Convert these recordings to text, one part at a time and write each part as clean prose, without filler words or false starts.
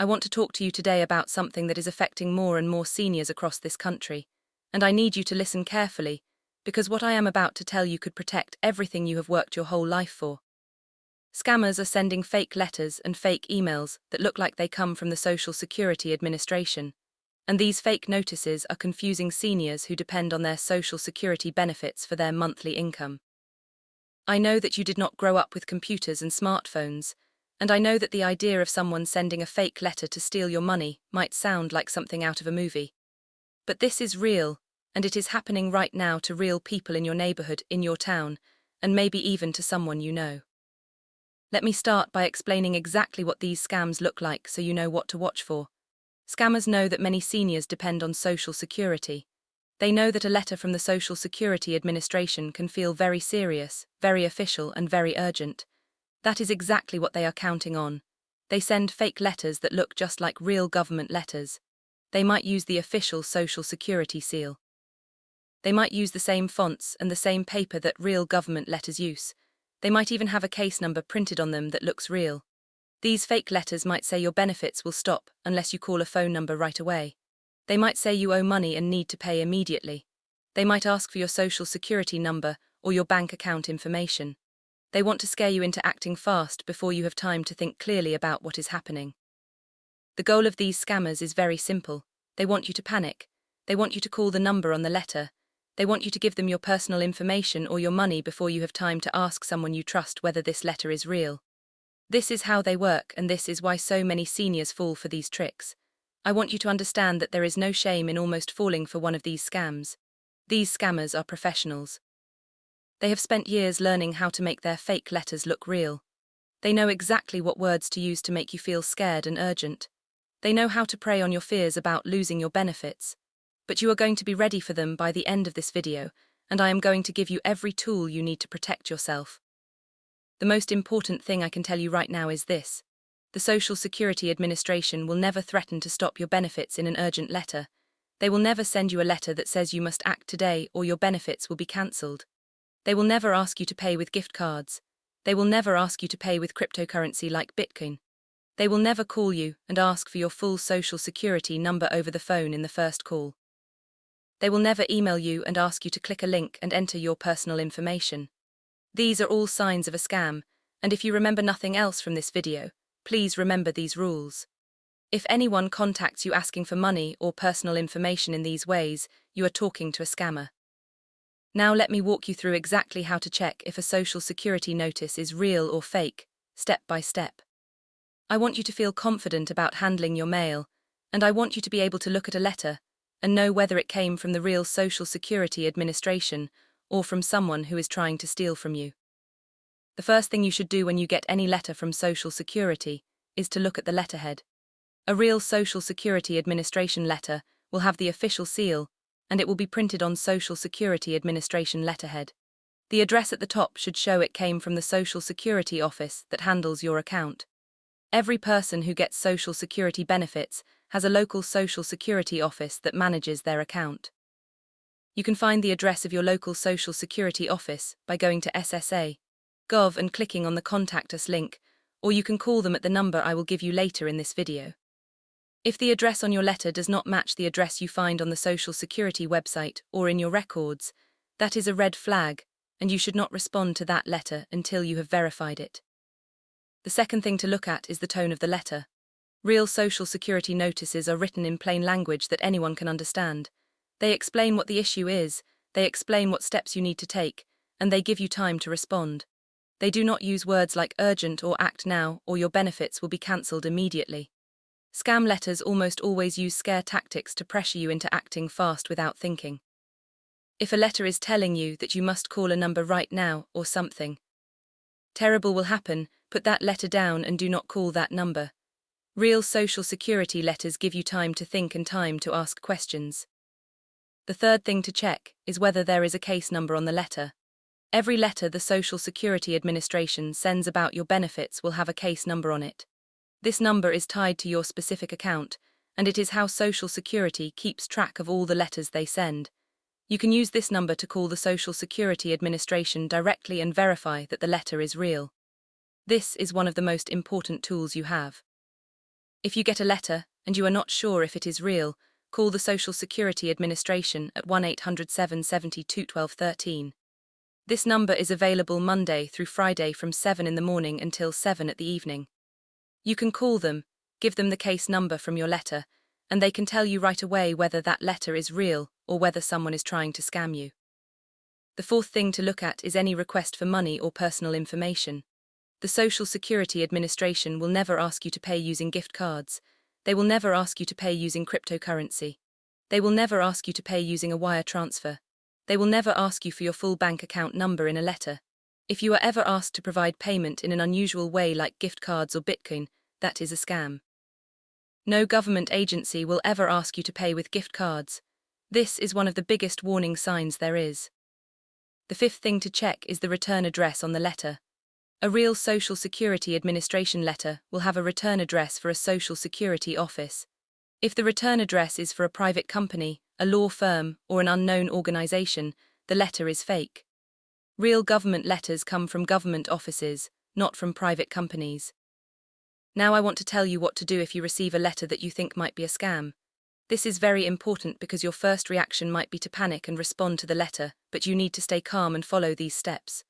I want to talk to you today about something that is affecting more and more seniors across this country, and I need you to listen carefully, because what I am about to tell you could protect everything you have worked your whole life for. Scammers are sending fake letters and fake emails that look like they come from the Social Security Administration, and these fake notices are confusing seniors who depend on their Social Security benefits for their monthly income. I know that you did not grow up with computers and smartphones, and I know that the idea of someone sending a fake letter to steal your money might sound like something out of a movie. But this is real, and it is happening right now to real people in your neighborhood, in your town, and maybe even to someone you know. Let me start by explaining exactly what these scams look like so you know what to watch for. Scammers know that many seniors depend on Social Security. They know that a letter from the Social Security Administration can feel very serious, very official, and very urgent. That is exactly what they are counting on. They send fake letters that look just like real government letters. They might use the official Social Security seal. They might use the same fonts and the same paper that real government letters use. They might even have a case number printed on them that looks real. These fake letters might say your benefits will stop unless you call a phone number right away. They might say you owe money and need to pay immediately. They might ask for your Social Security number or your bank account information. They want to scare you into acting fast before you have time to think clearly about what is happening. The goal of these scammers is very simple. They want you to panic. They want you to call the number on the letter. They want you to give them your personal information or your money before you have time to ask someone you trust whether this letter is real. This is how they work, and this is why so many seniors fall for these tricks. I want you to understand that there is no shame in almost falling for one of these scams. These scammers are professionals. They have spent years learning how to make their fake letters look real. They know exactly what words to use to make you feel scared and urgent. They know how to prey on your fears about losing your benefits. But you are going to be ready for them by the end of this video, and I am going to give you every tool you need to protect yourself. The most important thing I can tell you right now is this. The Social Security Administration will never threaten to stop your benefits in an urgent letter. They will never send you a letter that says you must act today or your benefits will be cancelled. They will never ask you to pay with gift cards. They will never ask you to pay with cryptocurrency like Bitcoin. They will never call you and ask for your full Social Security number over the phone in the first call. They will never email you and ask you to click a link and enter your personal information. These are all signs of a scam, and if you remember nothing else from this video, please remember these rules. If anyone contacts you asking for money or personal information in these ways, you are talking to a scammer. Now let me walk you through exactly how to check if a Social Security notice is real or fake, step by step. I want you to feel confident about handling your mail, and I want you to be able to look at a letter and know whether it came from the real Social Security Administration or from someone who is trying to steal from you. The first thing you should do when you get any letter from Social Security is to look at the letterhead. A real Social Security Administration letter will have the official seal, and it will be printed on Social Security Administration letterhead. The address at the top should show it came from the Social Security office that handles your account. Every person who gets Social Security benefits has a local Social Security office that manages their account. You can find the address of your local Social Security office by going to SSA.gov and clicking on the Contact Us link, or you can call them at the number I will give you later in this video. If the address on your letter does not match the address you find on the Social Security website or in your records, that is a red flag, and you should not respond to that letter until you have verified it. The second thing to look at is the tone of the letter. Real Social Security notices are written in plain language that anyone can understand. They explain what the issue is, they explain what steps you need to take, and they give you time to respond. They do not use words like urgent or act now or your benefits will be cancelled immediately. Scam letters almost always use scare tactics to pressure you into acting fast without thinking. If a letter is telling you that you must call a number right now or something terrible will happen, put that letter down and do not call that number. Real Social Security letters give you time to think and time to ask questions. The third thing to check is whether there is a case number on the letter. Every letter the Social Security Administration sends about your benefits will have a case number on it. This number is tied to your specific account, and it is how Social Security keeps track of all the letters they send. You can use this number to call the Social Security Administration directly and verify that the letter is real. This is one of the most important tools you have. If you get a letter and you are not sure if it is real, call the Social Security Administration at 1-800-772-1213. This number is available Monday through Friday from 7 in the morning until 7 at the evening. You can call them, give them the case number from your letter, and they can tell you right away whether that letter is real or whether someone is trying to scam you. The fourth thing to look at is any request for money or personal information. The Social Security Administration will never ask you to pay using gift cards. They will never ask you to pay using cryptocurrency. They will never ask you to pay using a wire transfer. They will never ask you for your full bank account number in a letter. If you are ever asked to provide payment in an unusual way like gift cards or Bitcoin, that is a scam. No government agency will ever ask you to pay with gift cards. This is one of the biggest warning signs there is. The fifth thing to check is the return address on the letter. A real Social Security Administration letter will have a return address for a Social Security office. If the return address is for a private company, a law firm, or an unknown organization, the letter is fake. Real government letters come from government offices, not from private companies. Now I want to tell you what to do if you receive a letter that you think might be a scam. This is very important because your first reaction might be to panic and respond to the letter, but you need to stay calm and follow these steps.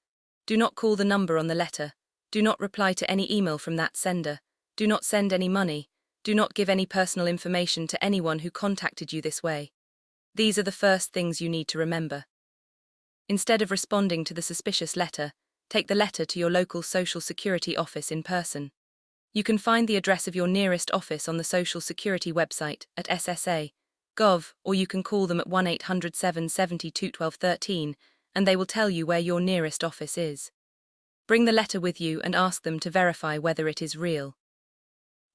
Do not call the number on the letter. Do not reply to any email from that sender. Do not send any money. Do not give any personal information to anyone who contacted you this way. These are the first things you need to remember. Instead of responding to the suspicious letter, take the letter to your local Social Security office in person. You can find the address of your nearest office on the Social Security website at ssa.gov, or you can call them at 1-800-772-1213, and they will tell you where your nearest office is. Bring the letter with you and ask them to verify whether it is real.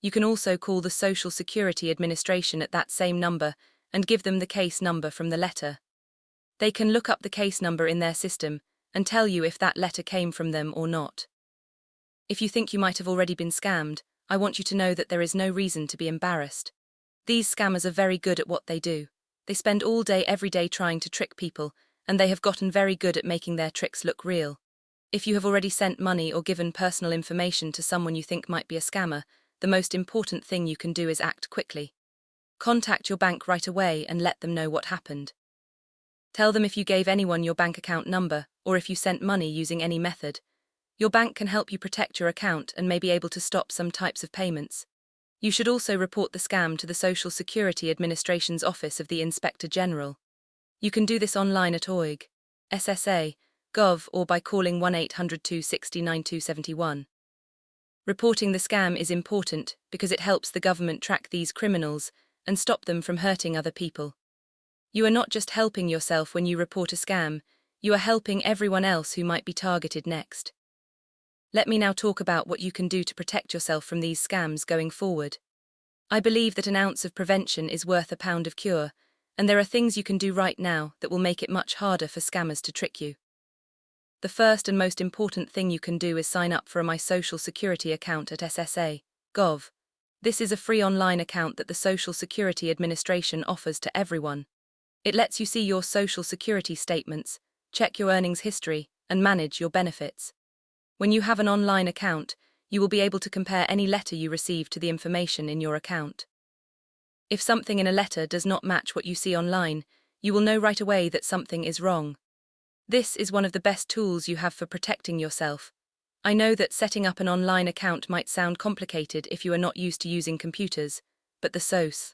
You can also call the Social Security Administration at that same number and give them the case number from the letter. They can look up the case number in their system and tell you if that letter came from them or not. If you think you might have already been scammed, I want you to know that there is no reason to be embarrassed. These scammers are very good at what they do. They spend all day every day trying to trick people, and they have gotten very good at making their tricks look real. If you have already sent money or given personal information to someone you think might be a scammer, the most important thing you can do is act quickly. Contact your bank right away and let them know what happened. Tell them if you gave anyone your bank account number or if you sent money using any method. Your bank can help you protect your account and may be able to stop some types of payments. You should also report the scam to the Social Security Administration's Office of the Inspector General. You can do this online at OIG, SSA, Gov, or by calling 1-800-260-9271. Reporting the scam is important because it helps the government track these criminals and stop them from hurting other people. You are not just helping yourself when you report a scam, you are helping everyone else who might be targeted next. Let me now talk about what you can do to protect yourself from these scams going forward. I believe that an ounce of prevention is worth a pound of cure, and there are things you can do right now that will make it much harder for scammers to trick you. The first and most important thing you can do is sign up for a My Social Security account at SSA.gov. This is a free online account that the Social Security Administration offers to everyone. It lets you see your Social Security statements, check your earnings history, and manage your benefits. When you have an online account, you will be able to compare any letter you receive to the information in your account. If something in a letter does not match what you see online, you will know right away that something is wrong. This is one of the best tools you have for protecting yourself. I know that setting up an online account might sound complicated if you are not used to using computers, but the Social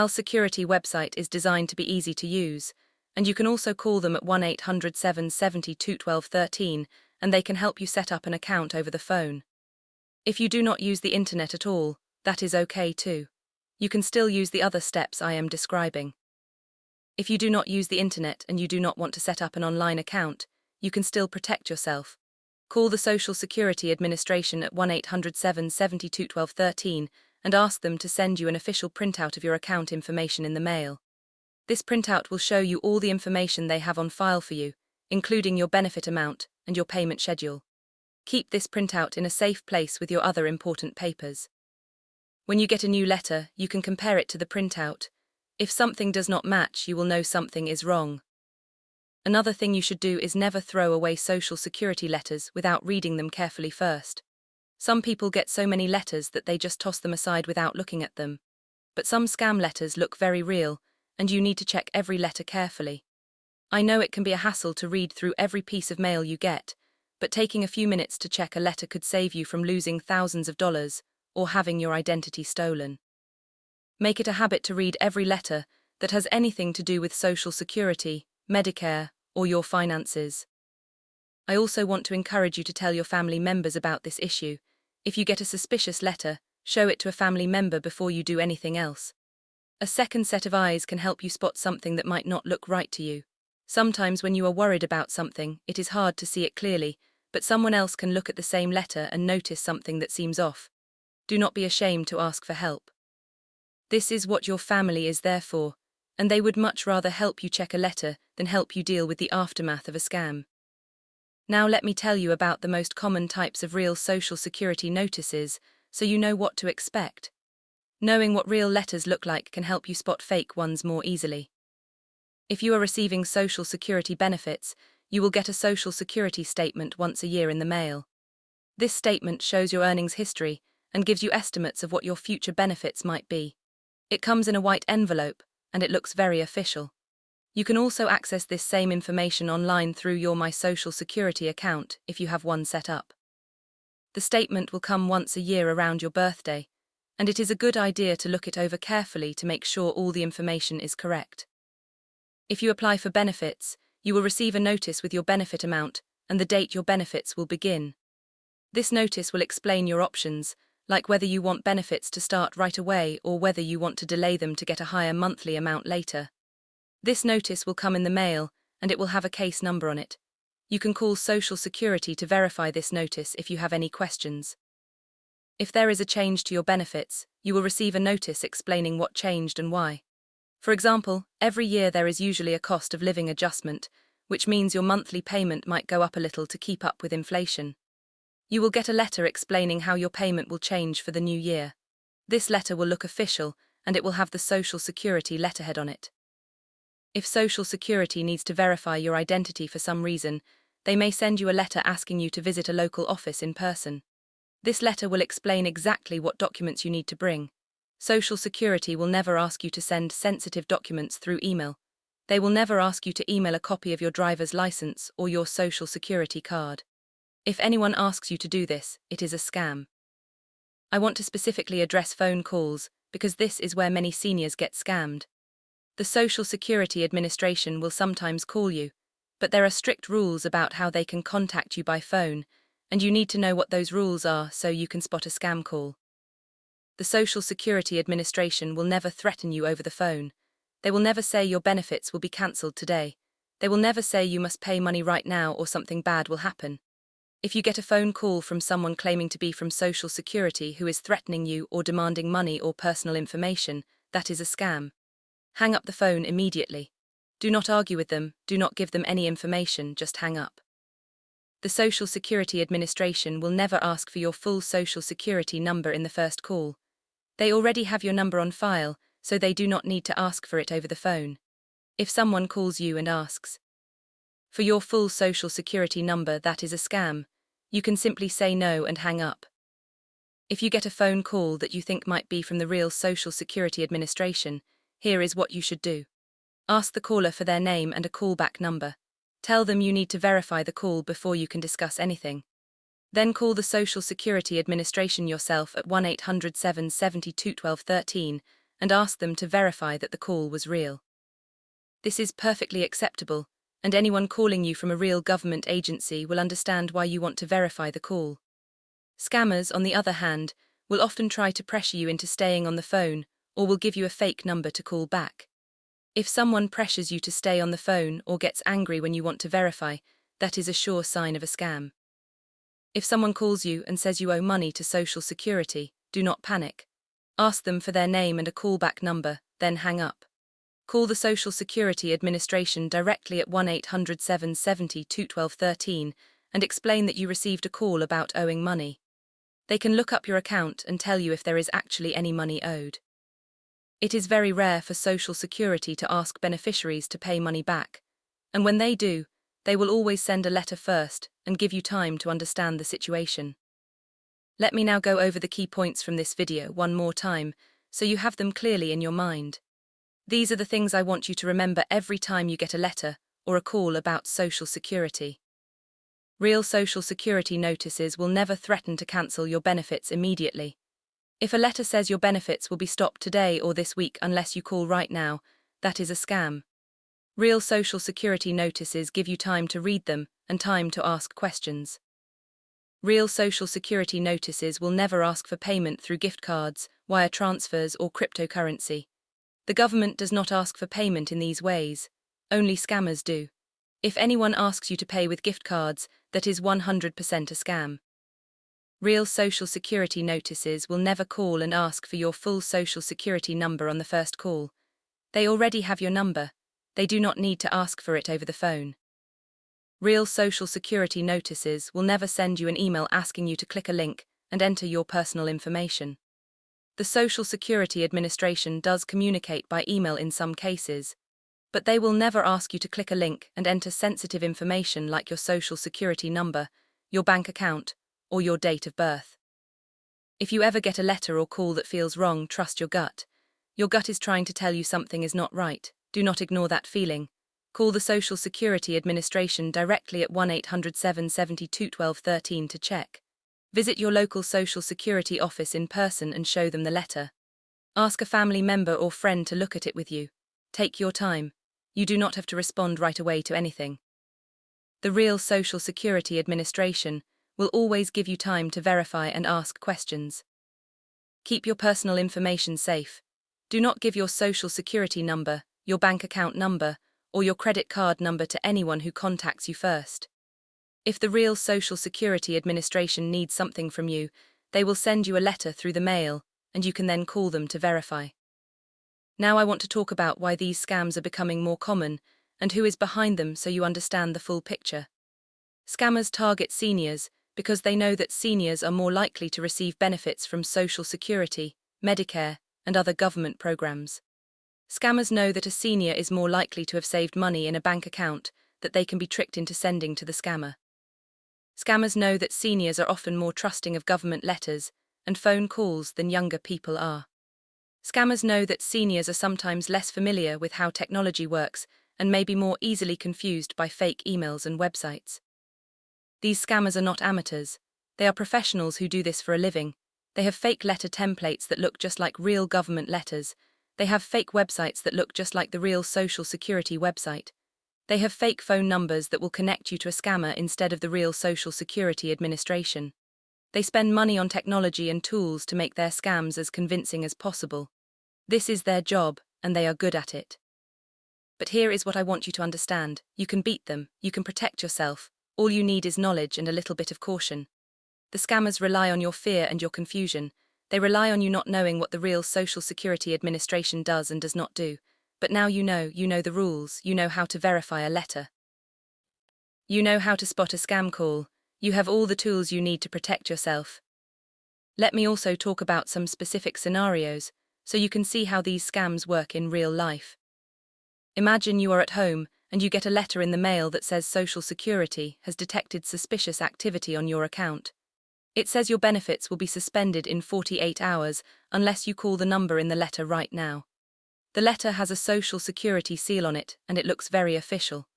Security website is designed to be easy to use, and you can also call them at 1-800-772-1213 and they can help you set up an account over the phone. If you do not use the internet at all, that is okay too. You can still use the other steps I am describing. If you do not use the internet and you do not want to set up an online account, you can still protect yourself. Call the Social Security Administration at 1-800-772-1213 and ask them to send you an official printout of your account information in the mail. This printout will show you all the information they have on file for you, including your benefit amount and your payment schedule. Keep this printout in a safe place with your other important papers. When you get a new letter, you can compare it to the printout. If something does not match, you will know something is wrong. Another thing you should do is never throw away Social Security letters without reading them carefully first. Some people get so many letters that they just toss them aside without looking at them. But some scam letters look very real, and you need to check every letter carefully. I know it can be a hassle to read through every piece of mail you get, but taking a few minutes to check a letter could save you from losing thousands of dollars or having your identity stolen. Make it a habit to read every letter that has anything to do with Social Security, Medicare, or your finances. I also want to encourage you to tell your family members about this issue. If you get a suspicious letter, show it to a family member before you do anything else. A second set of eyes can help you spot something that might not look right to you. Sometimes when you are worried about something, it is hard to see it clearly, but someone else can look at the same letter and notice something that seems off. Do not be ashamed to ask for help. This is what your family is there for, and they would much rather help you check a letter than help you deal with the aftermath of a scam. Now let me tell you about the most common types of real Social Security notices, so you know what to expect. Knowing what real letters look like can help you spot fake ones more easily. If you are receiving Social Security benefits, you will get a Social Security statement once a year in the mail. This statement shows your earnings history and gives you estimates of what your future benefits might be. It comes in a white envelope, and it looks very official. You can also access this same information online through your My Social Security account if you have one set up. The statement will come once a year around your birthday, and it is a good idea to look it over carefully to make sure all the information is correct. If you apply for benefits, you will receive a notice with your benefit amount and the date your benefits will begin. This notice will explain your options, like whether you want benefits to start right away or whether you want to delay them to get a higher monthly amount later. This notice will come in the mail, and it will have a case number on it. You can call Social Security to verify this notice if you have any questions. If there is a change to your benefits, you will receive a notice explaining what changed and why. For example, every year there is usually a cost of living adjustment, which means your monthly payment might go up a little to keep up with inflation. You will get a letter explaining how your payment will change for the new year. This letter will look official, and it will have the Social Security letterhead on it. If Social Security needs to verify your identity for some reason, they may send you a letter asking you to visit a local office in person. This letter will explain exactly what documents you need to bring. Social Security will never ask you to send sensitive documents through email. They will never ask you to email a copy of your driver's license or your Social Security card. If anyone asks you to do this, it is a scam. I want to specifically address phone calls because this is where many seniors get scammed. The Social Security Administration will sometimes call you, but there are strict rules about how they can contact you by phone, and you need to know what those rules are so you can spot a scam call. The Social Security Administration will never threaten you over the phone. They will never say your benefits will be cancelled today. They will never say you must pay money right now or something bad will happen. If you get a phone call from someone claiming to be from Social Security who is threatening you or demanding money or personal information, that is a scam. Hang up the phone immediately. Do not argue with them, do not give them any information, just hang up. The Social Security Administration will never ask for your full Social Security number in the first call. They already have your number on file, so they do not need to ask for it over the phone. If someone calls you and asks for your full Social Security number, that is a scam. You can simply say no and hang up. If you get a phone call that you think might be from the real Social Security Administration, here is what you should do. Ask the caller for their name and a callback number. Tell them you need to verify the call before you can discuss anything. Then call the Social Security Administration yourself at 1-800-772-1213 and ask them to verify that the call was real. This is perfectly acceptable, and anyone calling you from a real government agency will understand why you want to verify the call. Scammers, on the other hand, will often try to pressure you into staying on the phone or will give you a fake number to call back. If someone pressures you to stay on the phone or gets angry when you want to verify, that is a sure sign of a scam. If someone calls you and says you owe money to Social Security, do not panic. Ask them for their name and a callback number, then hang up. Call the Social Security Administration directly at 1-800-772-1213 and explain that you received a call about owing money. They can look up your account and tell you if there is actually any money owed. It is very rare for Social Security to ask beneficiaries to pay money back, and when they do, they will always send a letter first and give you time to understand the situation. Let me now go over the key points from this video one more time, so you have them clearly in your mind. These are the things I want you to remember every time you get a letter or a call about Social Security. Real Social Security notices will never threaten to cancel your benefits immediately. If a letter says your benefits will be stopped today or this week unless you call right now, that is a scam. Real Social Security notices give you time to read them and time to ask questions. Real Social Security notices will never ask for payment through gift cards, wire transfers, or cryptocurrency. The government does not ask for payment in these ways. Only scammers do. If anyone asks you to pay with gift cards, that is 100% a scam. Real Social Security notices will never call and ask for your full Social Security number on the first call. They already have your number. They do not need to ask for it over the phone. Real Social Security notices will never send you an email asking you to click a link and enter your personal information. The Social Security Administration does communicate by email in some cases, but they will never ask you to click a link and enter sensitive information like your Social Security number, your bank account, or your date of birth. If you ever get a letter or call that feels wrong, trust your gut. Your gut is trying to tell you something is not right. Do not ignore that feeling. Call the Social Security Administration directly at 1-800-772-1213 to check. Visit your local Social Security office in person and show them the letter. Ask a family member or friend to look at it with you. Take your time. You do not have to respond right away to anything. The real Social Security Administration will always give you time to verify and ask questions. Keep your personal information safe. Do not give your Social Security number, your bank account number, or your credit card number to anyone who contacts you first. If the real Social Security Administration needs something from you, they will send you a letter through the mail, and you can then call them to verify. Now I want to talk about why these scams are becoming more common and who is behind them so you understand the full picture. Scammers target seniors because they know that seniors are more likely to receive benefits from Social Security, Medicare, and other government programs. Scammers know that a senior is more likely to have saved money in a bank account that they can be tricked into sending to the scammer. Scammers know that seniors are often more trusting of government letters and phone calls than younger people are. Scammers know that seniors are sometimes less familiar with how technology works and may be more easily confused by fake emails and websites. These scammers are not amateurs. They are professionals who do this for a living. They have fake letter templates that look just like real government letters. They have fake websites that look just like the real Social Security website. They have fake phone numbers that will connect you to a scammer instead of the real Social Security Administration. They spend money on technology and tools to make their scams as convincing as possible. This is their job, and they are good at it. But here is what I want you to understand. You can beat them, you can protect yourself. All you need is knowledge and a little bit of caution. The scammers rely on your fear and your confusion. They rely on you not knowing what the real Social Security Administration does and does not do. But now you know the rules, you know how to verify a letter. You know how to spot a scam call. You have all the tools you need to protect yourself. Let me also talk about some specific scenarios, so you can see how these scams work in real life. Imagine you are at home, and you get a letter in the mail that says Social Security has detected suspicious activity on your account. It says your benefits will be suspended in 48 hours unless you call the number in the letter right now. The letter has a Social Security seal on it, and it looks very official.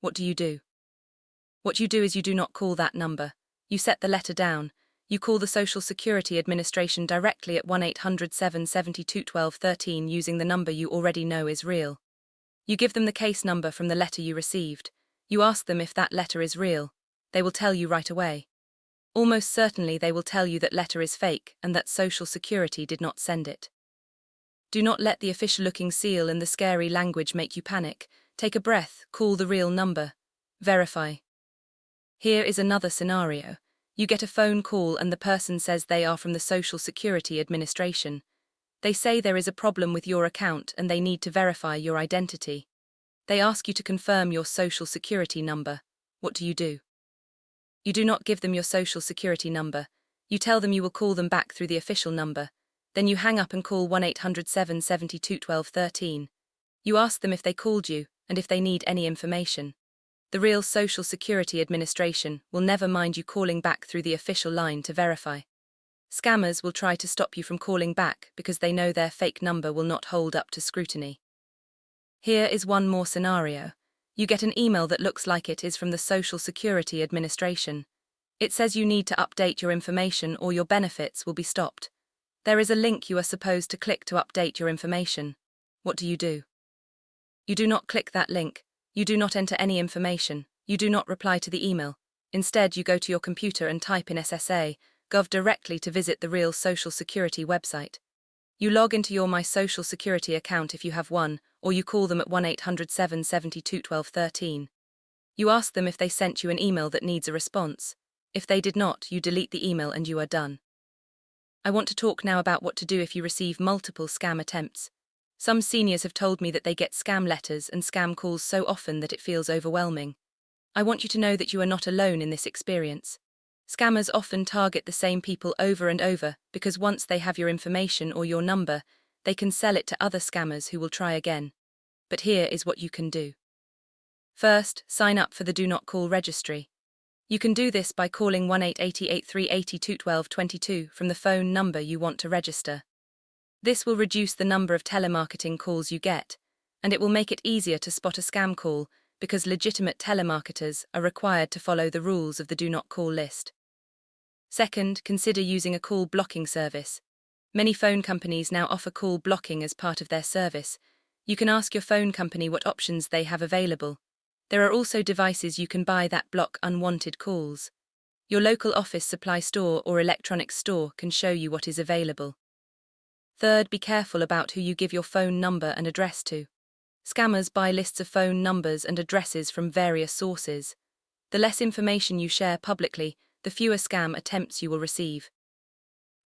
What do you do? What you do is you do not call that number. You set the letter down. You call the Social Security Administration directly at 1-800-772-1213 using the number you already know is real. You give them the case number from the letter you received. You ask them if that letter is real. They will tell you right away. Almost certainly they will tell you that letter is fake and that Social Security did not send it. Do not let the official-looking seal and the scary language make you panic. Take a breath, call the real number. Verify. Here is another scenario. You get a phone call and the person says they are from the Social Security Administration. They say there is a problem with your account and they need to verify your identity. They ask you to confirm your Social Security number. What do? You do not give them your Social Security number. You tell them you will call them back through the official number. Then you hang up and call 1-800-772-1213. You ask them if they called you and if they need any information. The real Social Security Administration will never mind you calling back through the official line to verify. Scammers will try to stop you from calling back because they know their fake number will not hold up to scrutiny. Here is one more scenario. You get an email that looks like it is from the Social Security Administration. It says you need to update your information or your benefits will be stopped. There is a link you are supposed to click to update your information. What do? You do not click that link. You do not enter any information. You do not reply to the email. Instead, you go to your computer and type in SSA.gov directly to visit the real Social Security website. You log into your My Social Security account if you have one, or you call them at 1-800-772-1213. You ask them if they sent you an email that needs a response. If they did not, you delete the email and you are done. I want to talk now about what to do if you receive multiple scam attempts. Some seniors have told me that they get scam letters and scam calls so often that it feels overwhelming. I want you to know that you are not alone in this experience. Scammers often target the same people over and over because once they have your information or your number, they can sell it to other scammers who will try again. But here is what you can do. First, sign up for the Do Not Call registry. You can do this by calling 1-888-382-1222 from the phone number you want to register. This will reduce the number of telemarketing calls you get, and it will make it easier to spot a scam call because legitimate telemarketers are required to follow the rules of the Do Not Call list. Second, consider using a call blocking service. Many phone companies now offer call blocking as part of their service. You can ask your phone company what options they have available. There are also devices you can buy that block unwanted calls. Your local office supply store or electronics store can show you what is available. Third, be careful about who you give your phone number and address to. Scammers buy lists of phone numbers and addresses from various sources. The less information you share publicly, the fewer scam attempts you will receive.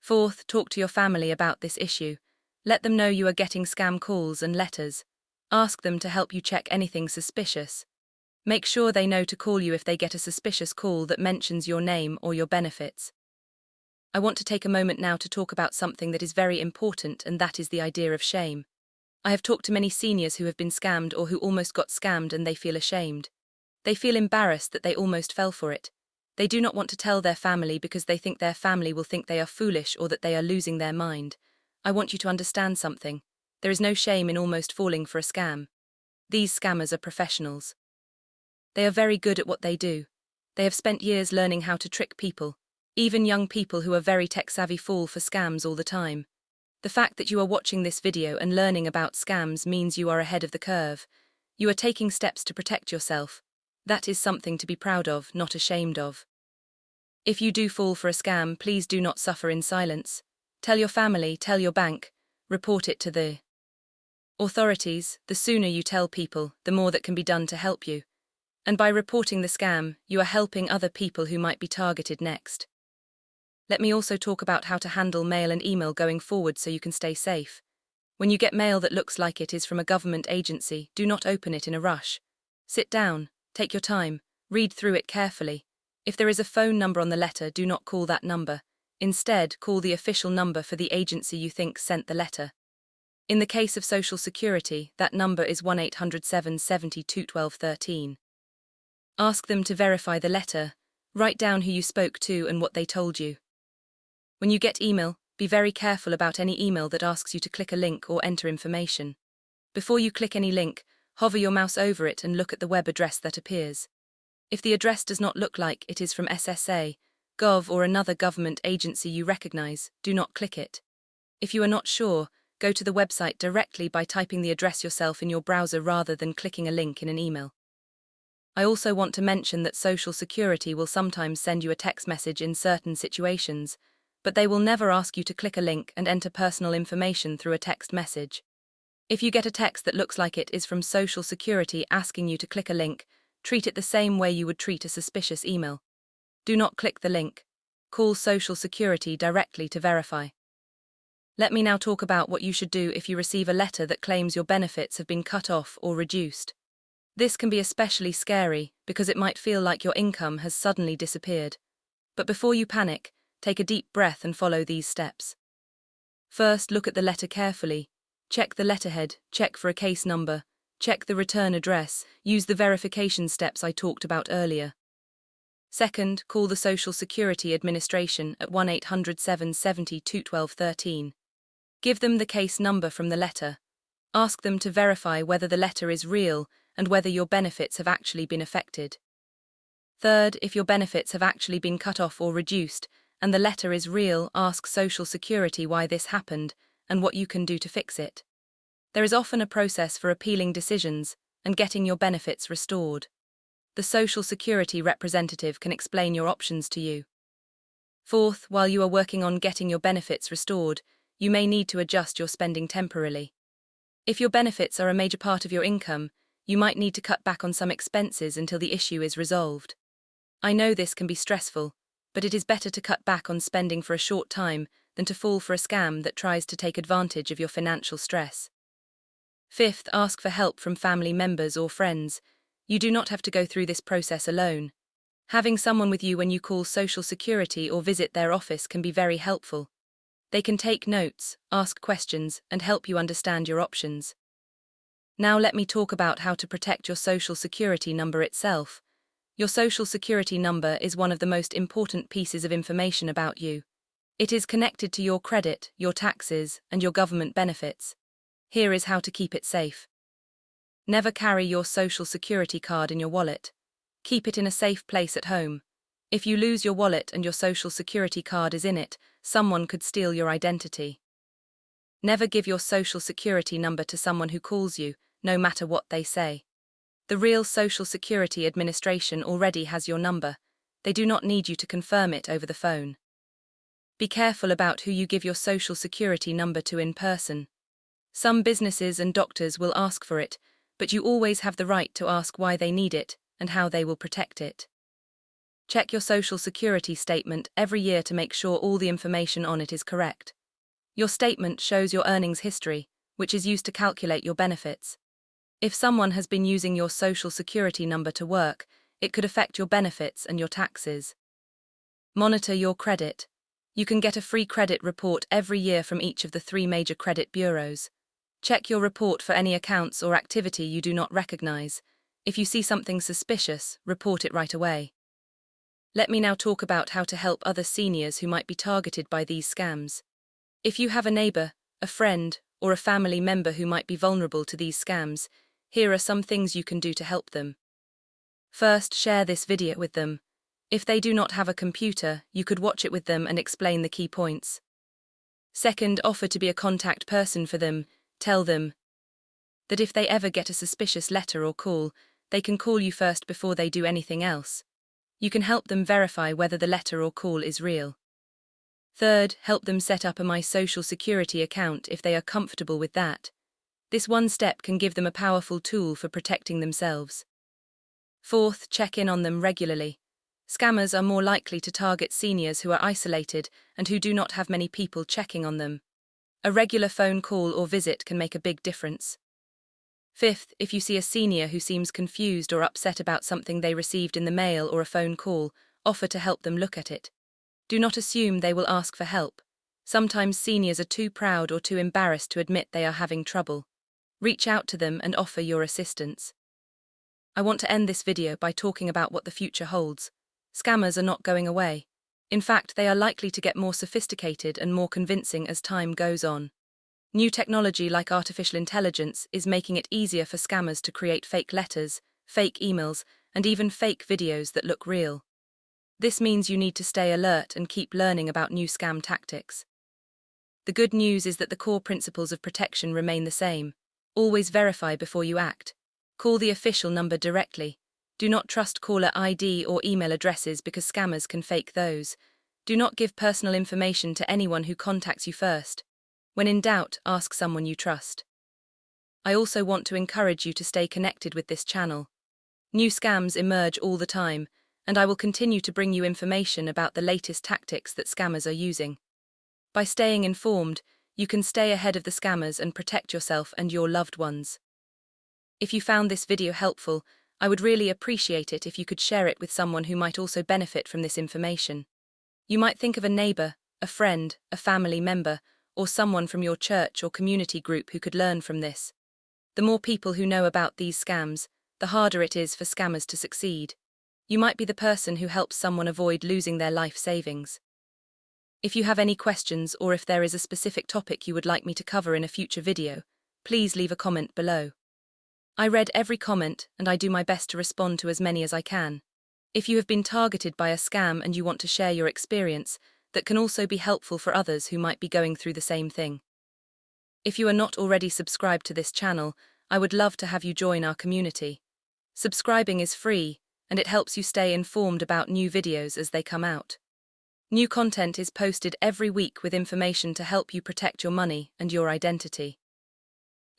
Fourth, talk to your family about this issue. Let them know you are getting scam calls and letters. Ask them to help you check anything suspicious. Make sure they know to call you if they get a suspicious call that mentions your name or your benefits. I want to take a moment now to talk about something that is very important, and that is the idea of shame. I have talked to many seniors who have been scammed or who almost got scammed and they feel ashamed. They feel embarrassed that they almost fell for it. They do not want to tell their family because they think their family will think they are foolish or that they are losing their mind. I want you to understand something. There is no shame in almost falling for a scam. These scammers are professionals. They are very good at what they do. They have spent years learning how to trick people. Even young people who are very tech-savvy fall for scams all the time. The fact that you are watching this video and learning about scams means you are ahead of the curve. You are taking steps to protect yourself. That is something to be proud of, not ashamed of. If you do fall for a scam, please do not suffer in silence. Tell your family, tell your bank, report it to the authorities. The sooner you tell people, the more that can be done to help you. And by reporting the scam, you are helping other people who might be targeted next. Let me also talk about how to handle mail and email going forward so you can stay safe. When you get mail that looks like it is from a government agency, do not open it in a rush. Sit down, take your time, read through it carefully. If there is a phone number on the letter, do not call that number. Instead, call the official number for the agency you think sent the letter. In the case of Social Security, that number is 1-800-772-1213. Ask them to verify the letter. Write down who you spoke to and what they told you. When you get email, be very careful about any email that asks you to click a link or enter information. Before you click any link, hover your mouse over it and look at the web address that appears. If the address does not look like it is from SSA.gov or another government agency you recognize, do not click it. If you are not sure, go to the website directly by typing the address yourself in your browser rather than clicking a link in an email. I also want to mention that Social Security will sometimes send you a text message in certain situations, but they will never ask you to click a link and enter personal information through a text message. If you get a text that looks like it is from Social Security asking you to click a link, treat it the same way you would treat a suspicious email. Do not click the link. Call Social Security directly to verify. Let me now talk about what you should do if you receive a letter that claims your benefits have been cut off or reduced. This can be especially scary because it might feel like your income has suddenly disappeared. But before you panic, take a deep breath and follow these steps. First, look at the letter carefully. Check the letterhead, check for a case number, check the return address, use the verification steps I talked about earlier. Second, call the Social Security Administration at 1-800-770-212-13. Give them the case number from the letter. Ask them to verify whether the letter is real and whether your benefits have actually been affected. Third, if your benefits have actually been cut off or reduced, and the letter is real, ask Social Security why this happened and what you can do to fix it. There is often a process for appealing decisions and getting your benefits restored. The Social Security representative can explain your options to you. Fourth, while you are working on getting your benefits restored, you may need to adjust your spending temporarily. If your benefits are a major part of your income, you might need to cut back on some expenses until the issue is resolved. I know this can be stressful, but it is better to cut back on spending for a short time than to fall for a scam that tries to take advantage of your financial stress. Fifth, ask for help from family members or friends. You do not have to go through this process alone. Having someone with you when you call Social Security or visit their office can be very helpful. They can take notes, ask questions, and help you understand your options. Now let me talk about how to protect your Social Security number itself. Your Social Security number is one of the most important pieces of information about you. It is connected to your credit, your taxes, and your government benefits. Here is how to keep it safe. Never carry your Social Security card in your wallet. Keep it in a safe place at home. If you lose your wallet and your Social Security card is in it, someone could steal your identity. Never give your Social Security number to someone who calls you, no matter what they say. The real Social Security Administration already has your number. They do not need you to confirm it over the phone. Be careful about who you give your Social Security number to in person. Some businesses and doctors will ask for it, but you always have the right to ask why they need it and how they will protect it. Check your Social Security statement every year to make sure all the information on it is correct. Your statement shows your earnings history, which is used to calculate your benefits. If someone has been using your Social Security number to work, it could affect your benefits and your taxes. Monitor your credit. You can get a free credit report every year from each of the 3 major credit bureaus. Check your report for any accounts or activity you do not recognize. If you see something suspicious, report it right away. Let me now talk about how to help other seniors who might be targeted by these scams. If you have a neighbor, a friend, or a family member who might be vulnerable to these scams, here are some things you can do to help them. First, share this video with them. If they do not have a computer, you could watch it with them and explain the key points. Second, offer to be a contact person for them. Tell them that if they ever get a suspicious letter or call, they can call you first before they do anything else. You can help them verify whether the letter or call is real. Third, help them set up a My Social Security account if they are comfortable with that. This one step can give them a powerful tool for protecting themselves. Fourth, check in on them regularly. Scammers are more likely to target seniors who are isolated and who do not have many people checking on them. A regular phone call or visit can make a big difference. Fifth, if you see a senior who seems confused or upset about something they received in the mail or a phone call, offer to help them look at it. Do not assume they will ask for help. Sometimes seniors are too proud or too embarrassed to admit they are having trouble. Reach out to them and offer your assistance. I want to end this video by talking about what the future holds. Scammers are not going away. In fact, they are likely to get more sophisticated and more convincing as time goes on. New technology like artificial intelligence is making it easier for scammers to create fake letters, fake emails, and even fake videos that look real. This means you need to stay alert and keep learning about new scam tactics. The good news is that the core principles of protection remain the same. Always verify before you act. Call the official number directly. Do not trust caller ID or email addresses because scammers can fake those. Do not give personal information to anyone who contacts you first. When in doubt, ask someone you trust. I also want to encourage you to stay connected with this channel. New scams emerge all the time, and I will continue to bring you information about the latest tactics that scammers are using. By staying informed, you can stay ahead of the scammers and protect yourself and your loved ones. If you found this video helpful, I would really appreciate it if you could share it with someone who might also benefit from this information. You might think of a neighbor, a friend, a family member, or someone from your church or community group who could learn from this. The more people who know about these scams, the harder it is for scammers to succeed. You might be the person who helps someone avoid losing their life savings. If you have any questions or if there is a specific topic you would like me to cover in a future video, please leave a comment below. I read every comment and I do my best to respond to as many as I can. If you have been targeted by a scam and you want to share your experience, that can also be helpful for others who might be going through the same thing. If you are not already subscribed to this channel, I would love to have you join our community. Subscribing is free, and it helps you stay informed about new videos as they come out. New content is posted every week with information to help you protect your money and your identity.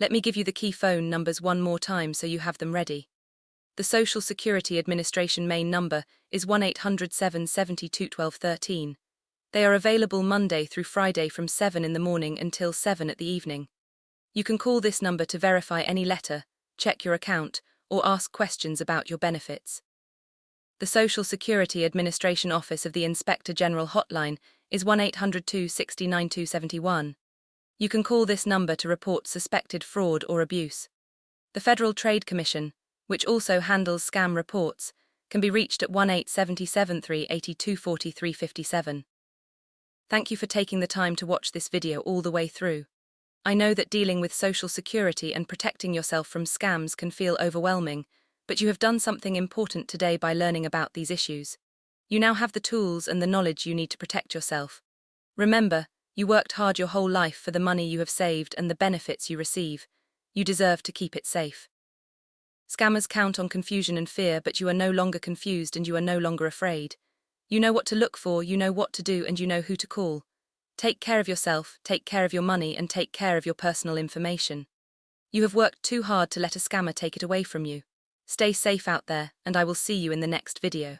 Let me give you the key phone numbers one more time so you have them ready. The Social Security Administration main number is 1-800-772-1213. They are available Monday through Friday from 7 in the morning until 7 at the evening. You can call this number to verify any letter, check your account, or ask questions about your benefits. The Social Security Administration Office of the Inspector General hotline is 1-800-260-9271. You can call this number to report suspected fraud or abuse. The Federal Trade Commission, which also handles scam reports, can be reached at 1-877-382-4357. Thank you for taking the time to watch this video all the way through. I know that dealing with Social Security and protecting yourself from scams can feel overwhelming, but you have done something important today by learning about these issues. You now have the tools and the knowledge you need to protect yourself. Remember, you worked hard your whole life for the money you have saved and the benefits you receive. You deserve to keep it safe. Scammers count on confusion and fear, but you are no longer confused and you are no longer afraid. You know what to look for, you know what to do, and you know who to call. Take care of yourself, take care of your money, and take care of your personal information. You have worked too hard to let a scammer take it away from you. Stay safe out there, and I will see you in the next video.